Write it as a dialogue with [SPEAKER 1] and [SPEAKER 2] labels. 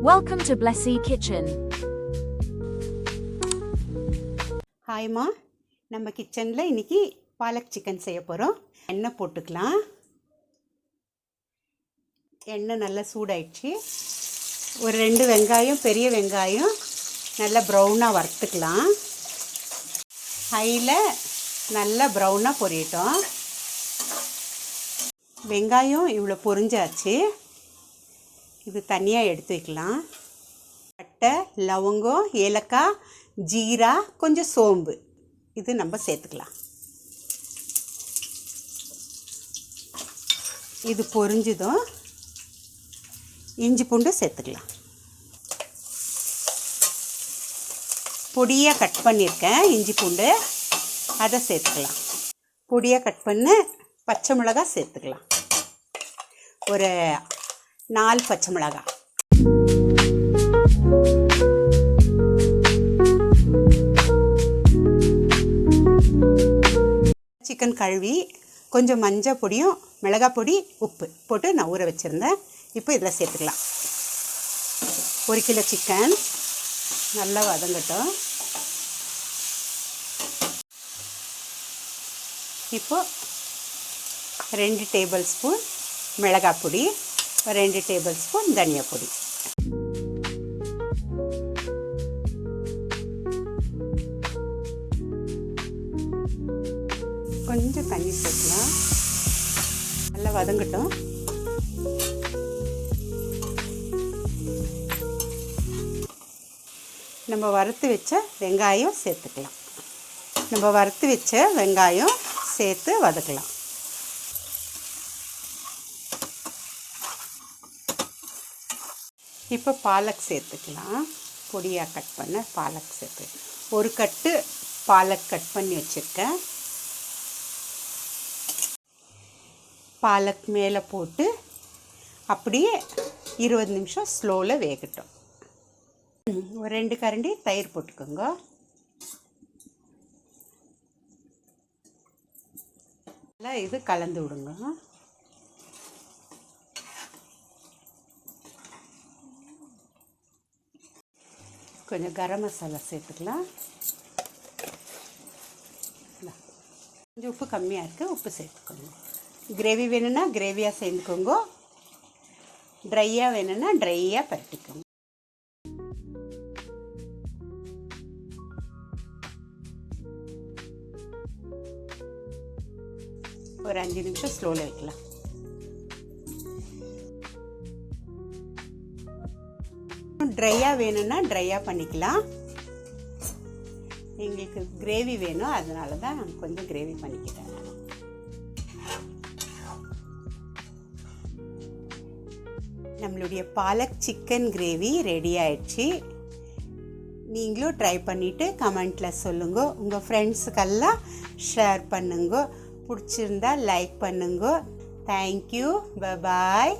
[SPEAKER 1] Welcome to Blessy Kitchen.
[SPEAKER 2] ஹாய்மா, நம்ம கிச்சனில் இன்றைக்கி பாலக் சிக்கன் செய்ய போகிறோம். எண்ணெய் போட்டுக்கலாம். எண்ணெய் நல்லா சூடாயிடுச்சு. ஒரு 2 வெங்காயம், பெரிய வெங்காயம் நல்லா ப்ரௌனாக வறுத்துக்கலாம். ஹையில் நல்லா ப்ரௌனாக பொரியட்டும். வெங்காயம் இவ்வளோ பொரிஞ்சாச்சு. இது தனியாக எடுத்து வைக்கலாம். பட்டை, லவங்கம், ஏலக்காய், ஜீரா, கொஞ்சம் சோம்பு இது நம்ம சேர்த்துக்கலாம். இது பொரிஞ்சதும் இஞ்சி பூண்டு சேர்த்துக்கலாம். பொடியாக கட் பண்ணியிருக்கேன் இஞ்சி பூண்டு, அதை சேர்த்துக்கலாம். பொடியாக கட் பண்ண பச்சை மிளகாய் சேர்த்துக்கலாம். ஒரு 4 பச்சை மிளகாய். சிக்கன் கழுவி கொஞ்சம் மஞ்சள் பொடியும் மிளகாய் பொடி, உப்பு போட்டு நான் ஊற வச்சுருந்தேன். இப்போ இதில் சேர்த்துக்கலாம். 1 கிலோ சிக்கன் நல்லா வதங்கட்டும். இப்போது 2 டேபிள் ஸ்பூன் மிளகாய் பொடி, 2 டேபிள் ஸ்பூன் தனியா பொடி. கொஞ்சம் தண்ணி சேர்க்கலாம். நல்லா வதங்கட்டும். நம்ம வறுத்து வச்ச வெங்காயம் சேர்த்துக்கலாம். நம்ம வறுத்து வச்ச வெங்காயம் சேர்த்து வதக்கலாம். இப்போ பாலக் சேர்த்துக்கலாம். பொடியாக கட் பண்ண பாலக் சேர்த்து 1 கட்டு பாலக் கட் பண்ணி வச்சுருக்கேன். பாலக் மேலே போட்டு அப்படியே 20 நிமிஷம் ஸ்லோவில் வேகட்டும். ஒரு 2 கரண்டி தயிர் போட்டுக்கோங்க. நல்லா இது கலந்து விடுங்க. கொஞ்சம் கரம் மசாலா சேர்த்துக்கலாம். கொஞ்சம் உப்பு கம்மியாக இருக்குது, உப்பு சேர்த்துக்கோங்க. கிரேவி வேணும்னா கிரேவியாக சேர்த்துக்கோங்க, ட்ரையாக வேணும்னா ட்ரையாக பரட்டிக்கோங்க. ஒரு 5 நிமிஷம் ஸ்லோவில் வைக்கலாம். ட்ரையாக வேணும்னா ட்ரையாக பண்ணிக்கலாம். எங்களுக்கு கிரேவி வேணும், அதனால தான் நான் கொஞ்சம் கிரேவி பண்ணிக்கிட்டேன். நம்மளுடைய பாலக் சிக்கன் கிரேவி ரெடி ஆயிடுச்சு. நீங்களும் ட்ரை பண்ணிவிட்டு கமெண்ட்டில் சொல்லுங்க. உங்கள் ஃப்ரெண்ட்ஸுக்கெல்லாம் ஷேர் பண்ணுங்க. பிடிச்சிருந்தா லைக் பண்ணுங்க. தேங்க்யூ. பாய்.